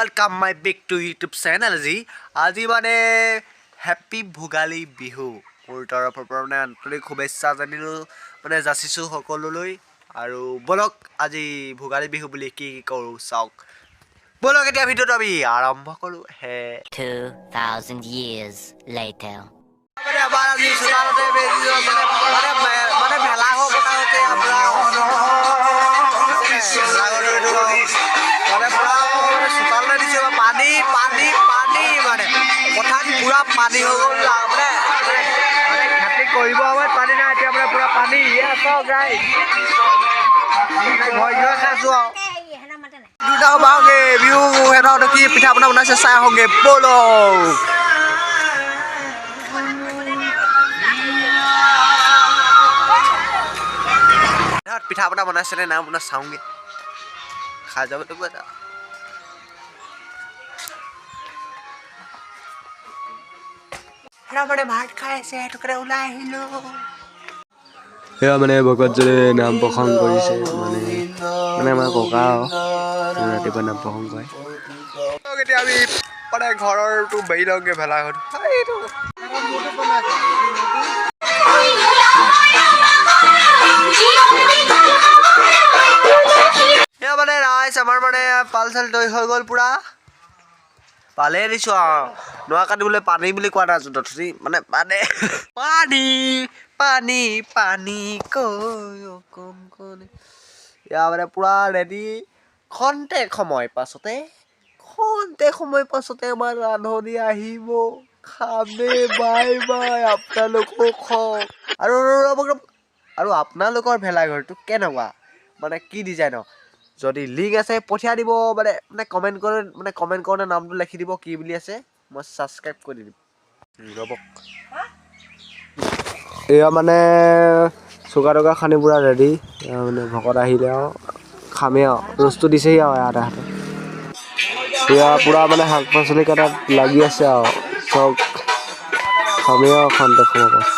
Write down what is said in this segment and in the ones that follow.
welcome my big to YouTube channel আজি মানে happy Bhogali Bihu মোৰ তৰফৰ পৰা মানে আন্তৰিক শুভেচ্ছা জানিলোঁ মানে যাচিছোঁ সকলোলৈ আৰু বলক আজি ভোগালী বিহু বুলি কি কৰোঁ চাওক বলক এতিয়া ভিডিঅ'টো আমি আৰম্ভ কৰোঁ হে 2000 years later মানে আমাৰ আজি চোতালতে মানে ভেলা হোৱা কথা হৈছে আপোনাৰ पानी पानी पानी माने पठान पूरा पानी हो गल माने खेती কৰিব হয় পানী না এতিয়া মানে পুৰা পানী ইয়া সব গাই ভয় গৈ খাইছো দুটা বাওগে ভিউ হেটা কি পিঠা বনা বনাইছে চাই হগে বলো পিঠা বনা বনাইছে না বনা চাওগে খা যাব তো বড়া মানে ভাত খাই আছে টুকৰা ওলাই আহিলো সেয়া মানে ভকতজনে নাম প্ৰসংগ কৰিছে মানে আমাৰ ককা ৰাতিপুৱা নাম প্ৰসংগ কৰে এতিয়া আমি মানে ঘৰৰটো বেৰি লওঁগে ভেলাঘৰ এয়া মানে ৰাইজ আমাৰ মানে পাল চাল দৈ হৈ গ'ল পুৰা পালে দিছোঁ নোৱা কাটিবলৈ পানী বুলি কোৱা নাই যথি মানে মানে পানী পানী পানী কম কণ ইয়াৰ মানে পূৰা ৰেডি খন্তেক সময় পাছতে আমাৰ ৰান্ধনি আহিব খাবে বাই বাই আপোনালোকক খওক আৰু আপোনালোকৰ ভেলাঘৰটো কেনেকুৱা মানে কি ডিজাইনৰ যদি লিংক আছে পঠিয়াই দিব মানে কমেণ্ট কৰোঁতে নামটো লিখি দিব কি বুলি আছে মই ছাবস্ক্ৰাইব কৰি দিম ৰ'ব এয়া মানে চুকা টকা খানি পুৰা ৰেডি মানে ভকত আহিলে আৰু খামেই আৰু ৰস্তু দিছেহি আৰু আধা হাতে এয়া পুৰা মানে শাক পাচলি কাটাত লাগি আছে আৰু চব খামেই আৰু খন্তেক সময়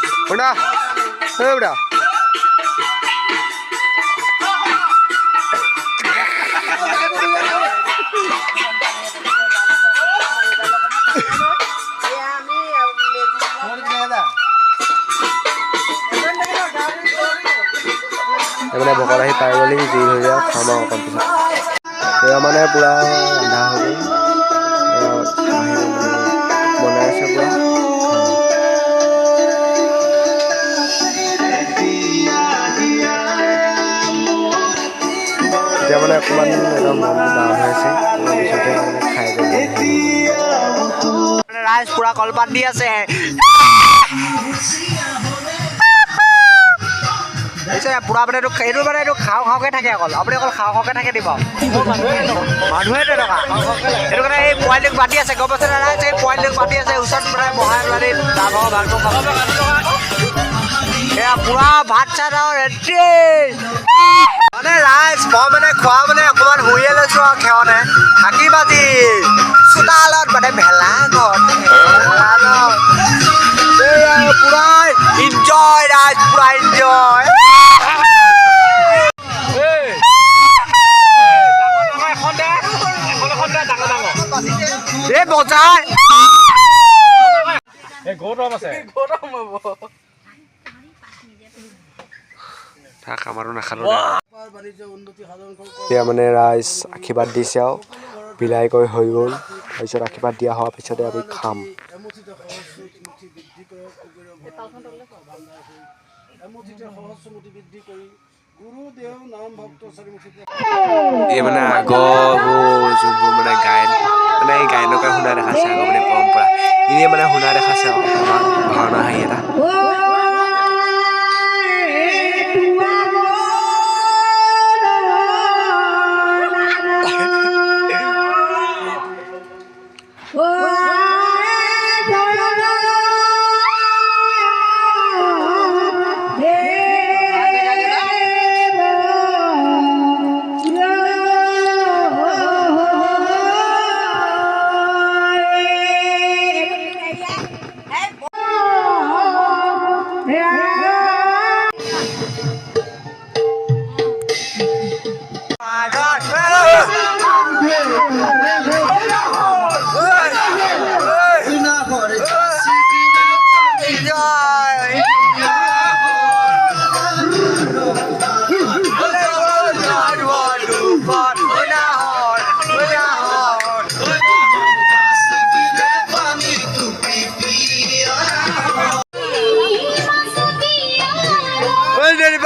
মানে ভকত আহি পাই গ'লি যি হৈ যায় খাম আৰু অকণ পিছত এয়া মানে পূৰা ৰন্ধা হৈ গ'ল বনাই আছে পূৰা এতিয়া মানে অকণমান একদম মনটো ডাউন হৈ আছে তাৰপিছতে মানে খাই গ'ল ৰাইজ পুৰা কলপাত দি আছে পুৰা মানে এইটো মানে এইটো খাওঁকে থাকে আপুনি অকল খাওঁকে থাকে দিব মানুহে তেনেকুৱা সেইটো কাৰণে এই পোৱালিটোক বান্ধি আছে গম পাইছে ৰাইজ এই পোৱালিটোক বান্ধি আছে ওচৰত মানে বহাই পেলাই ডাঙৰ ভাগটো খাব এয়া পুৰা ভাত চাত আৰু ৰেডি মানে ৰাইজ মই মানে খোৱা মানে অকণমান শুইয়ে লৈছোঁ আৰু খেৱনে থাকি বাজি চোতালত মানে ভেলা ঘৰ পুৰা ইনজয় ৰাইজ পুৰা ইনজয় এই বজাৰ থাক আমাৰো নাখালোঁ এতিয়া মানে ৰাইজ আশীৰ্বাদ দিছে আৰু বিলাই কৰি হৈ গ'ল তাৰপিছত আশীৰ্বাদ দিয়া হোৱাৰ পিছতে আমি খাম এই মানে আগৰবোৰ যোনবোৰ মানে গায়ন মানে এই গায়নকে শুনা দেখাইছে আগৰ মানে পৰম্পৰা এনেই মানে শুনা দেখাইছে আৰু আমাৰ ভাওনা হেৰি এটা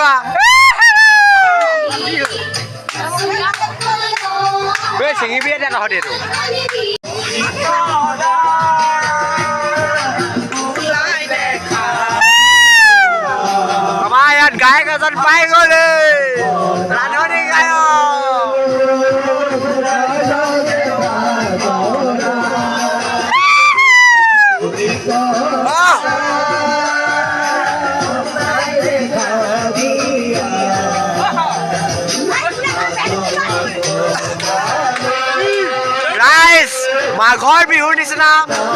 কোৱা ছিঙিবি এতিয়া তহঁতি এইটো আমাৰ ইয়াত গায়ক এজন পাই গ'লে ৰান্ধনি গায়ক ৰাইজ মাঘৰ বিহুৰ নিচিনা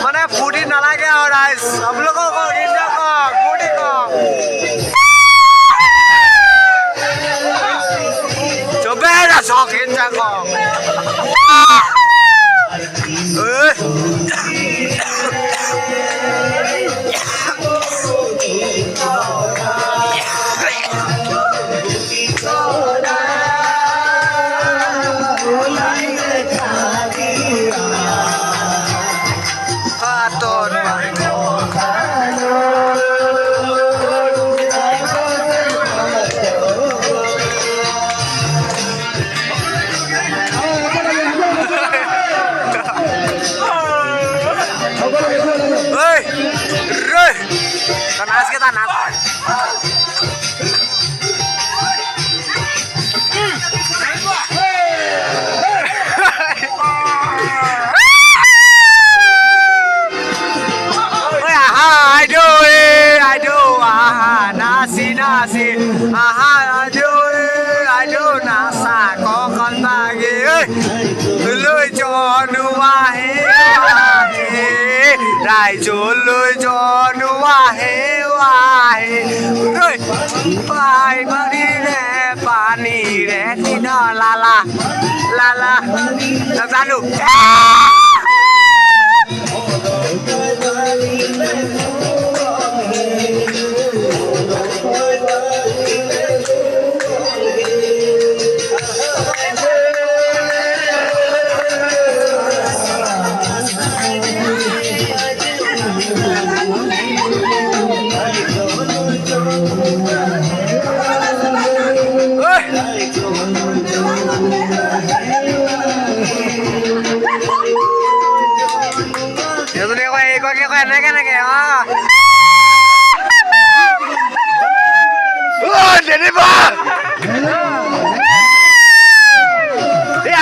মানে ফূৰ্তি নালাগে আৰু ৰাইজ আপোনালোকক ফূৰ্তি কওক চবে নাচক হিন্দা কওক नाच के था नाच I do nasi I do nasa có con ta ghê lưới cho nuôi đại chỗ lưới cho nuôi rồi phải mà đi nè pani nè thì nó la làm ra đủ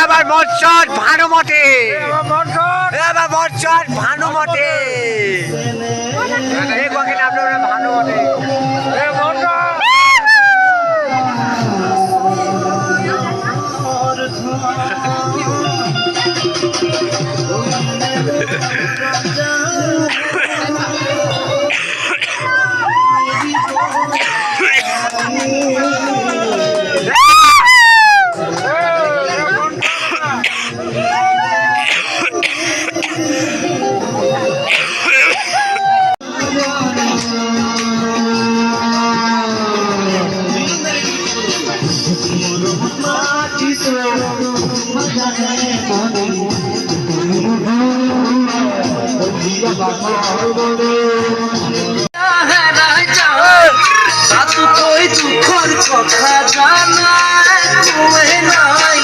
এবার মৎসর ভানুমতি এবার মৎসর ভানুমতি এই কখন আপনার ভানুমতি কথা জানাই নাই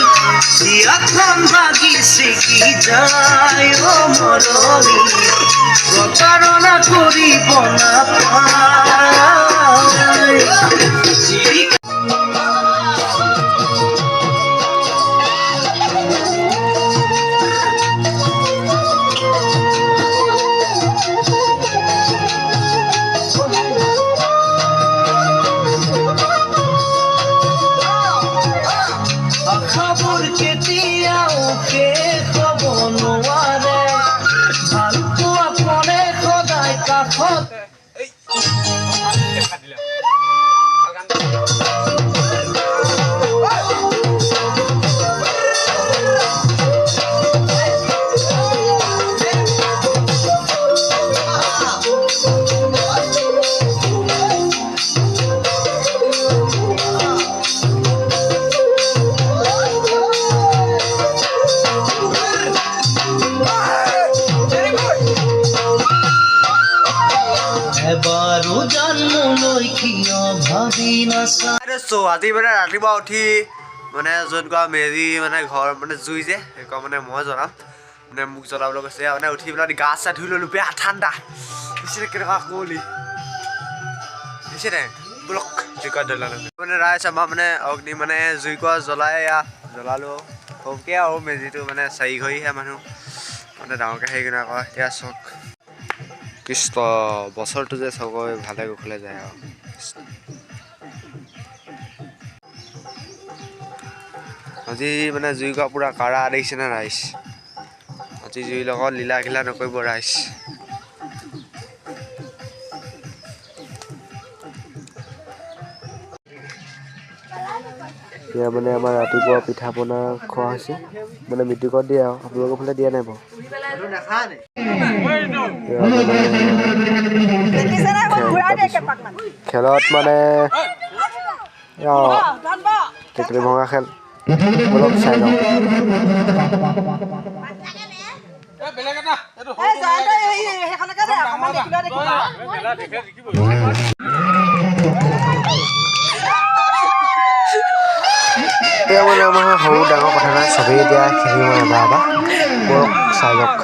এখন ভাগিছে কি যায় ও মরণী প্রতারণা করিব না পায় এবাৰো জন্মলৈ কিয় ভাবি নাচা আজি মানে ৰাতিপুৱা উঠি মানে য'ত কোৱা মেজি মানে ঘৰ মানে জুই যে সেইকণ মানে মই জ্বলাম মানে মোক জ্বলাবলৈ কৈছে মানে উঠি পেলাই গা চা ধুই ল'লোঁ বেয়া ঠাণ্ডা পিছে কেনেকুৱা কুঁৱলী দিছে নাই ব্লক জুইকুৰা জ্বলালোঁ মানে ৰাইজ আমাৰ মানে অগ্নি মানে জুইকুৰা জ্বলাই জ্বলালোঁ সৰুকৈ আৰু মেজিটো মানে 4 ঘৰিহে মানুহ মানে ডাঙৰকৈ হেৰি কিনা কয় এতিয়া চক কৃষ্ণ বছৰটো যে চবৰে ভালে কুশলে যায় আৰু আজি মানে জুইকুৰা পূৰা কাঢ়া দেখিছে নে ৰাইজ আজি জুইৰ লগত লীলা ঘিলা নকৰিব ৰাইজ এতিয়া মানে আমাৰ ৰাতিপুৱা পিঠা পনা খোৱা হৈছে মানে মিটিঙত দিয়ে আৰু আপোনালোকৰ ফালে দিয়া নাই বাৰু খেলত মানে টেকেলি ভঙা খেল অলপ চাই লওঁ এতিয়া মানে আমাৰ সৰু ডাঙৰ কথা নাই চবেই এতিয়া খেলিব এবাৰ বৰ চাই লওক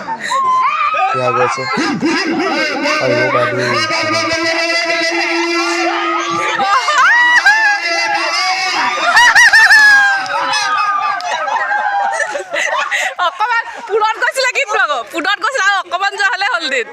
এতিয়া গৈছে অকমান পুলত গৈছিলে কিন্তু আকৌ পুলত গৈছিলে আৰু অকমান যোৱা হ'লে হ'ল দিন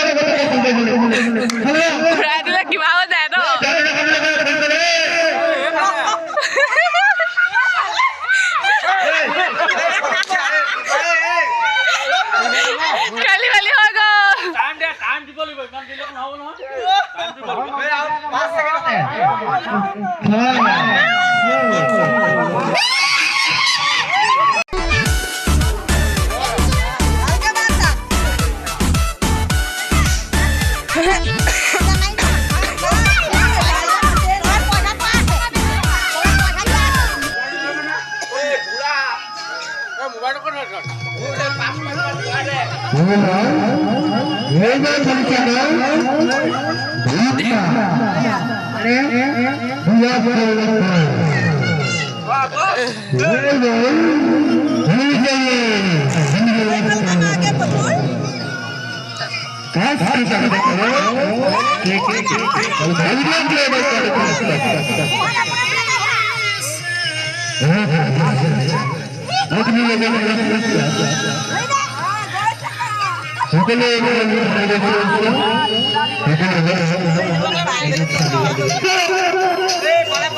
নকৰিবা ঘূৰাই দিলে কিবা হৈ যায় ন খেলি মেলি হৈ গ'ল बोलो करा music Hãy subscribe cho kênh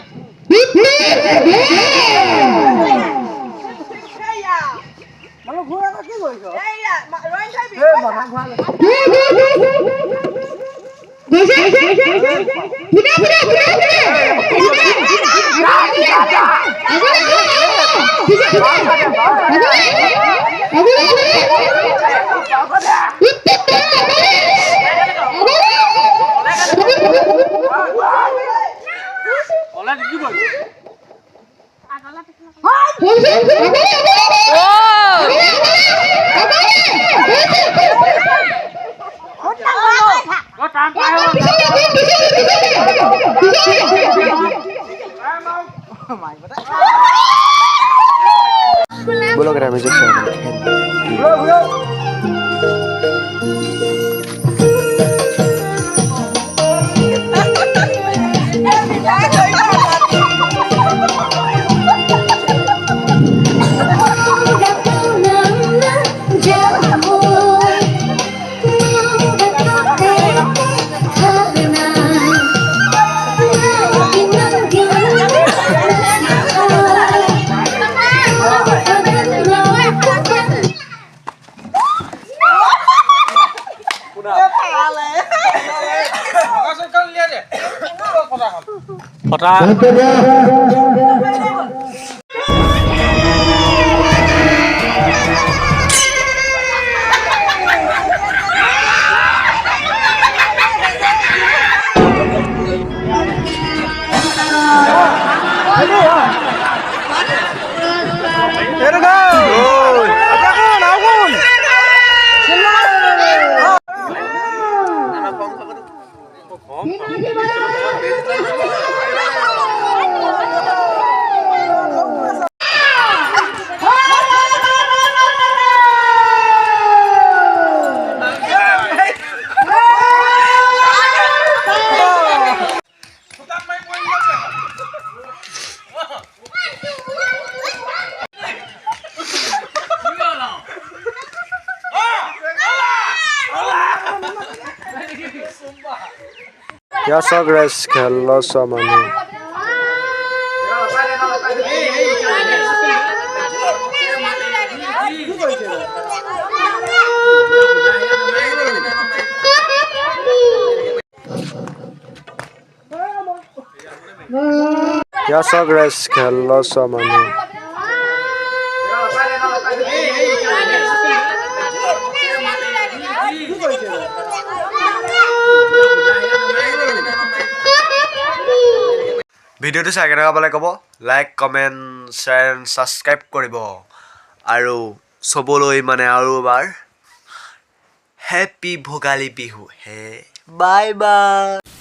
Ghiền Mì Gõ để không bỏ lỡ বতা या सग रेस खेल मानु या सग रेस खेल मानु ভিডিঅ'টো চাই কেনেকুৱা পালে ক'ব লাইক কমেণ্ট শ্বেয়াৰ ছাবস্ক্ৰাইব কৰিব আৰু চবলৈ মানে আৰু এবাৰ হেপী ভোগালী বিহু হে বাই বাই